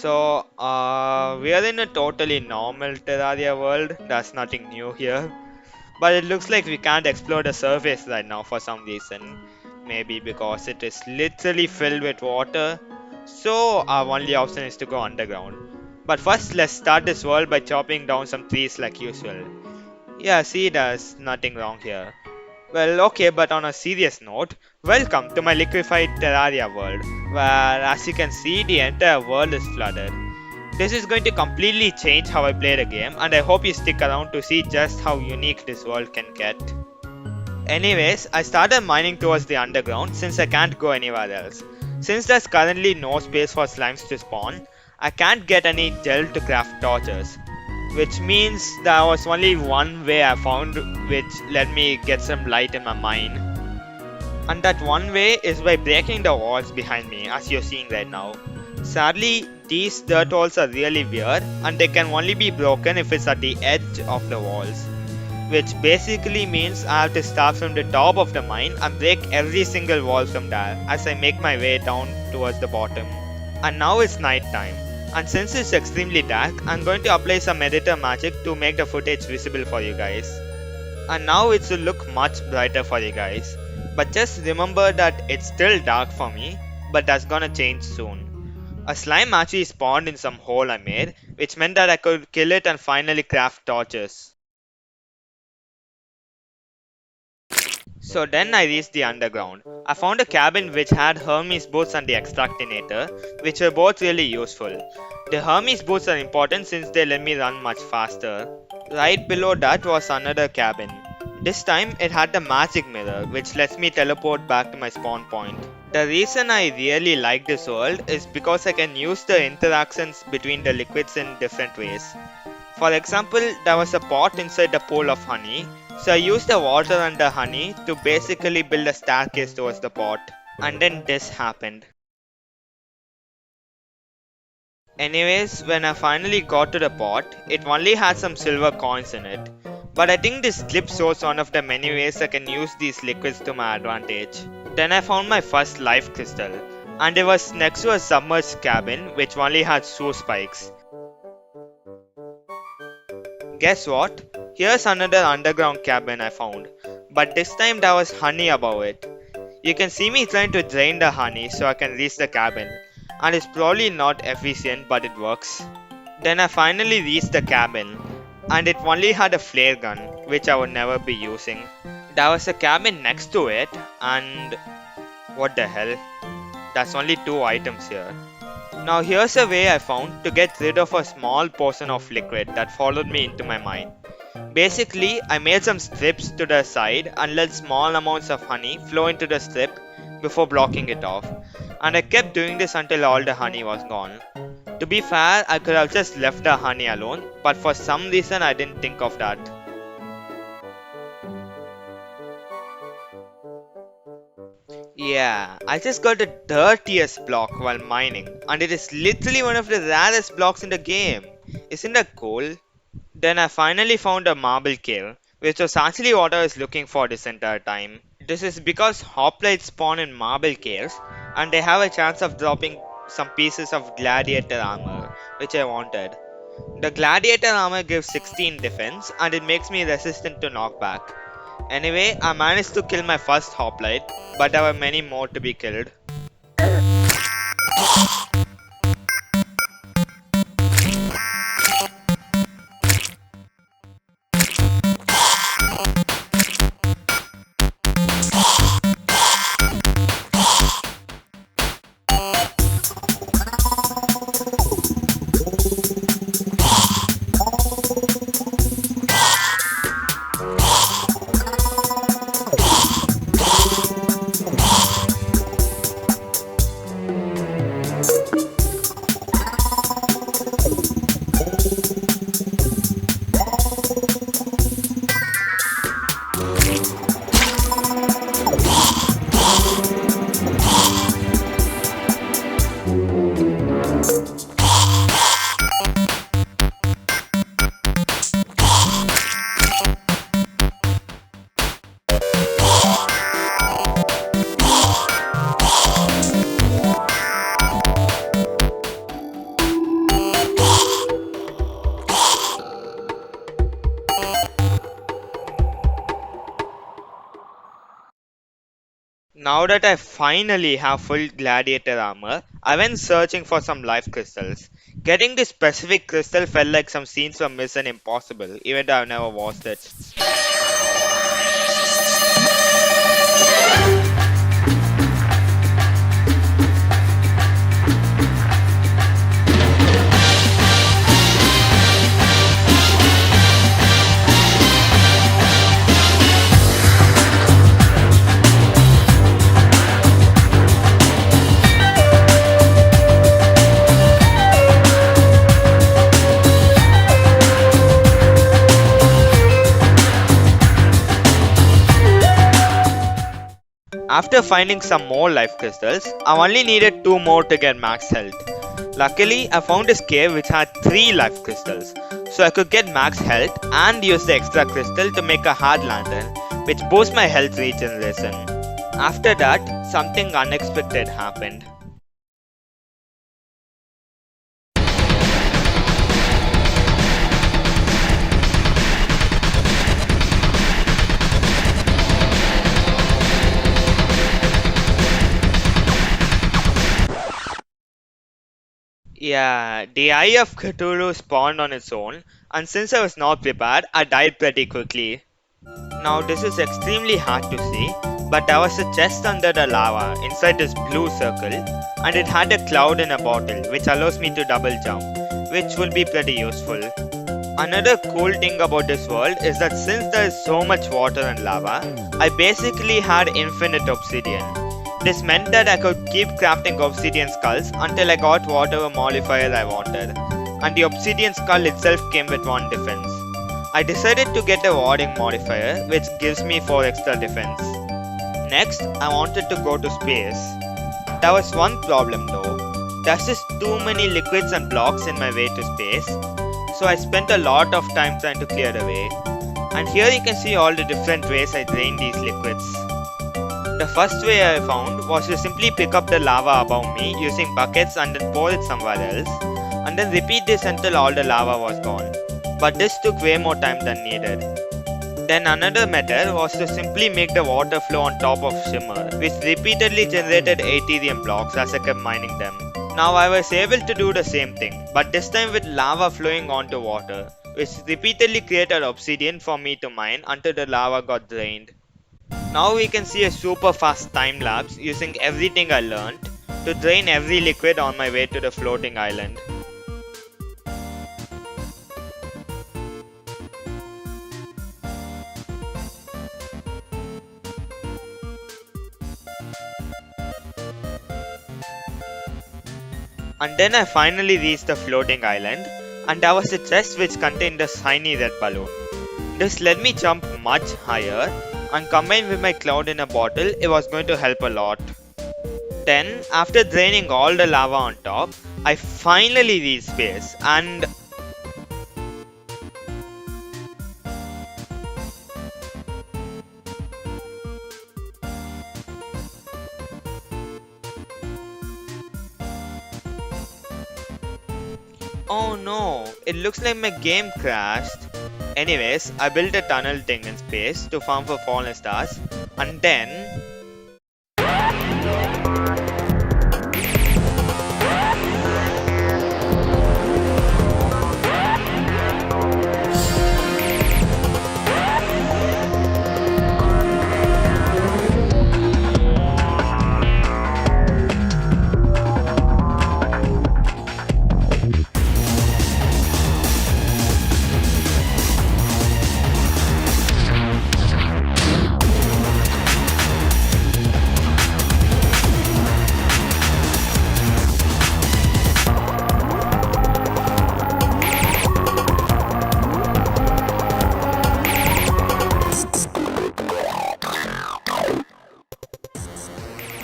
We are in a totally normal Terraria world. There's nothing new here. But it looks like we can't explore the surface right now for some reason. Maybe because it is literally filled with water. So our only option is to go underground. But first, let's start this world by chopping down some trees like usual. Yeah, see, there's nothing wrong here. Well, okay, but on a serious note, welcome to my liquefied Terraria world, where as you can see, the entire world is flooded. This is going to completely change how I play the game, and I hope you stick around to see just how unique this world can get. Anyways, I started mining towards the underground since I can't go anywhere else. Since there's currently no space for slimes to spawn, I can't get any gel to craft torches. Which means there was only one way I found which let me get some light in my mine. And that one way is by breaking the walls behind me as you're seeing right now. Sadly, these dirt walls are really weird and they can only be broken if it's at the edge of the walls. Which basically means I have to start from the top of the mine and break every single wall from there as I make my way down towards the bottom. And now it's night time. And since it's extremely dark, I'm going to apply some editor magic to make the footage visible for you guys. And now it will look much brighter for you guys. But just remember that it's still dark for me, but that's gonna change soon. A slime actually spawned in some hole I made, which meant that I could kill it and finally craft torches. So then I reached the underground. I found a cabin which had Hermes boots and the extractinator, which were both really useful. The Hermes boots are important since they let me run much faster. Right below that was another cabin. This time it had the magic mirror which lets me teleport back to my spawn point. The reason I really like this world is because I can use the interactions between the liquids in different ways. For example, there was a pot inside the pool of honey, so I used the water and the honey to basically build a staircase towards the pot. And then this happened. Anyways, when I finally got to the pot, it only had some silver coins in it. But I think this clip shows one of the many ways I can use these liquids to my advantage. Then I found my first life crystal, and it was next to a submerged cabin which only had shoe spikes. Guess what? Here's another underground cabin I found, but this time there was honey above it. You can see me trying to drain the honey so I can reach the cabin, and it's probably not efficient but it works. Then I finally reached the cabin, and it only had a flare gun, which I would never be using. There was a cabin next to it, and what the hell? There's only 2 items here. Now here's a way I found to get rid of a small portion of liquid that followed me into my mine. Basically, I made some strips to the side and let small amounts of honey flow into the strip before blocking it off. And I kept doing this until all the honey was gone. To be fair, I could have just left the honey alone, but for some reason I didn't think of that. Yeah, I just got the dirtiest block while mining, and it is literally one of the rarest blocks in the game. Isn't that cool? Then I finally found a marble cave, which was actually what I was looking for this entire time. This is because hoplites spawn in marble caves, and they have a chance of dropping some pieces of gladiator armor, which I wanted. The gladiator armor gives 16 defense, and it makes me resistant to knockback. Anyway, I managed to kill my first hoplite, but there were many more to be killed. Now that I finally have full gladiator armor, I went searching for some life crystals. Getting this specific crystal felt like some scenes from Mission Impossible, even though I've never watched it. After finding some more life crystals, I only needed 2 more to get max health. Luckily, I found this cave which had 3 life crystals, so I could get max health and use the extra crystal to make a hard lantern, which boosts my health regeneration. After that, something unexpected happened. Yeah, the Eye of Cthulhu spawned on its own, and since I was not prepared, I died pretty quickly. Now this is extremely hard to see, but there was a chest under the lava inside this blue circle, and it had a cloud in a bottle which allows me to double jump, which will be pretty useful. Another cool thing about this world is that since there is so much water and lava, I basically had infinite obsidian. This meant that I could keep crafting obsidian skulls until I got whatever modifier I wanted, and the obsidian skull itself came with one defense. I decided to get a warding modifier which gives me 4 extra defense. Next, I wanted to go to space. There was one problem though. There's just too many liquids and blocks in my way to space, so I spent a lot of time trying to clear the way. And here you can see all the different ways I drain these liquids. The first way I found was to simply pick up the lava above me using buckets and then pour it somewhere else, and then repeat this until all the lava was gone. But this took way more time than needed. Then another method was to simply make the water flow on top of shimmer, which repeatedly generated Ethereum blocks as I kept mining them. Now I was able to do the same thing, but this time with lava flowing onto water, which repeatedly created obsidian for me to mine until the lava got drained. Now we can see a super fast time lapse using everything I learned to drain every liquid on my way to the floating island. And then I finally reached the floating island, and there was a chest which contained a shiny red balloon. This let me jump much higher, and combined with my cloud in a bottle, it was going to help a lot. Then, after draining all the lava on top, I finally reached space, and oh no, it looks like my game crashed. Anyways, I built a tunnel thing in space to farm for fallen stars, and then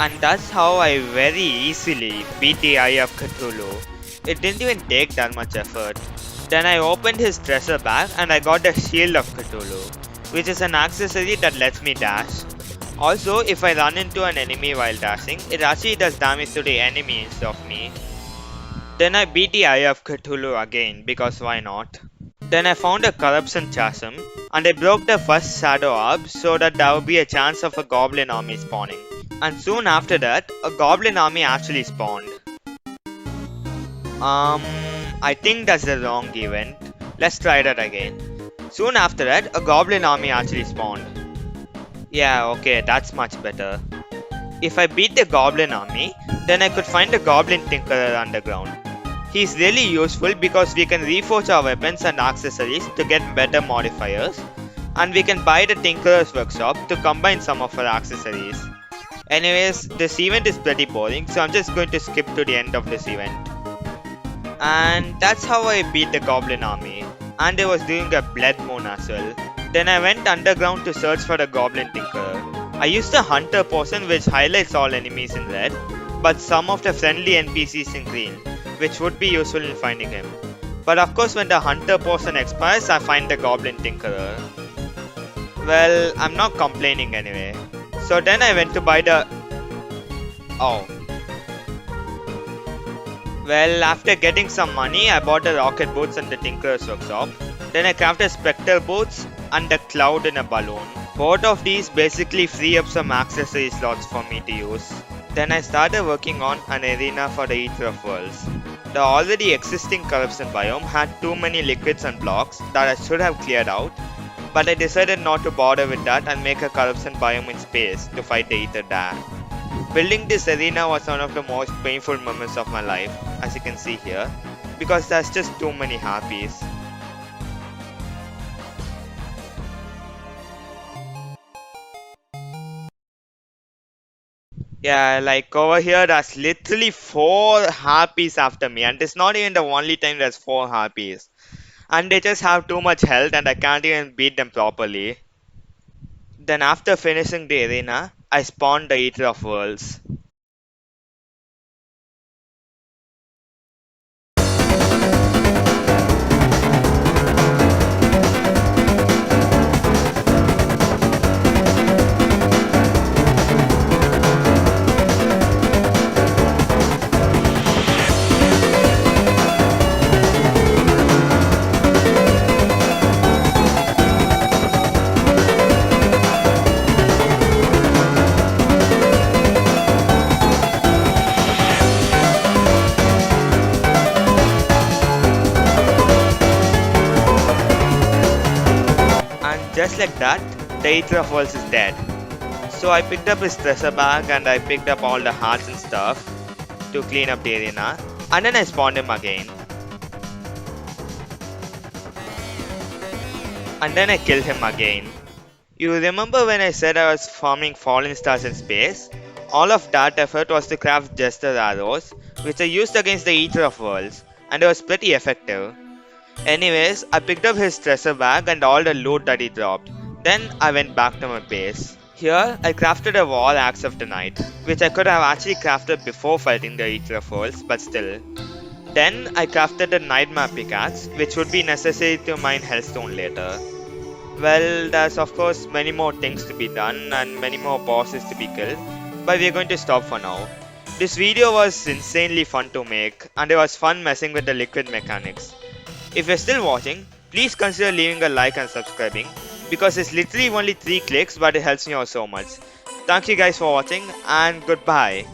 and that's how I very easily beat the Eye of Cthulhu. It didn't even take that much effort. Then I opened his treasure bag and I got the Shield of Cthulhu, which is an accessory that lets me dash. Also, if I run into an enemy while dashing, it actually does damage to the enemy instead of me. Then I beat the Eye of Cthulhu again, because why not? Then I found a corruption chasm, and I broke the first shadow orb so that there would be a chance of a goblin army spawning, And soon after that, a goblin army actually spawned. I think that's the wrong event. Let's try that again. Soon after that, a goblin army actually spawned. Yeah, okay, that's much better. If I beat the goblin army, then I could find the goblin tinkerer underground. He's really useful because we can reforge our weapons and accessories to get better modifiers, and we can buy the tinkerer's workshop to combine some of our accessories. Anyways, this event is pretty boring, so I'm just going to skip to the end of this event. And that's how I beat the goblin army. And I was doing a blood moon as well. Then I went underground to search for the goblin tinkerer. I used the hunter potion which highlights all enemies in red, but some of the friendly NPCs in green, which would be useful in finding him. But of course when the hunter potion expires, I find the goblin tinkerer. Well, I'm not complaining anyway. So then I went to buy the... Oh. Well, after getting some money, I bought the rocket boots and the tinkerer's workshop. Then I crafted spectre boots and the cloud in a balloon. Both of these basically free up some accessory slots for me to use. Then I started working on an arena for the Eater of Worlds. The already existing corruption biome had too many liquids and blocks that I should have cleared out, but I decided not to bother with that and make a corruption biome in space to fight the Eater there. Building this arena was one of the most painful moments of my life, as you can see here, because there's just too many harpies. Yeah, like over here there's literally 4 harpies after me, and it's not even the only time there's 4 harpies. And they just have too much health and I can't even beat them properly. Then after finishing the arena, I spawned the Eater of Worlds. And just like that, the Eater of Worlds is dead. So I picked up his treasure bag and I picked up all the hearts and stuff to clean up the arena. And then I spawned him again. And then I killed him again. You remember when I said I was farming fallen stars in space? All of that effort was to craft Jester arrows, which I used against the Eater of Worlds, and it was pretty effective. Anyways, I picked up his treasure bag and all the loot that he dropped. Then I went back to my base. Here, I crafted a war axe of the night, which I could have actually crafted before fighting the Eater of Worlds, but still. Then I crafted a nightmare pickaxe, which would be necessary to mine hellstone later. Well, there's of course many more things to be done and many more bosses to be killed, but we're going to stop for now. This video was insanely fun to make, and it was fun messing with the liquid mechanics. If you're still watching, please consider leaving a like and subscribing, because it's literally only 3 clicks but it helps me out so much. Thank you guys for watching and goodbye.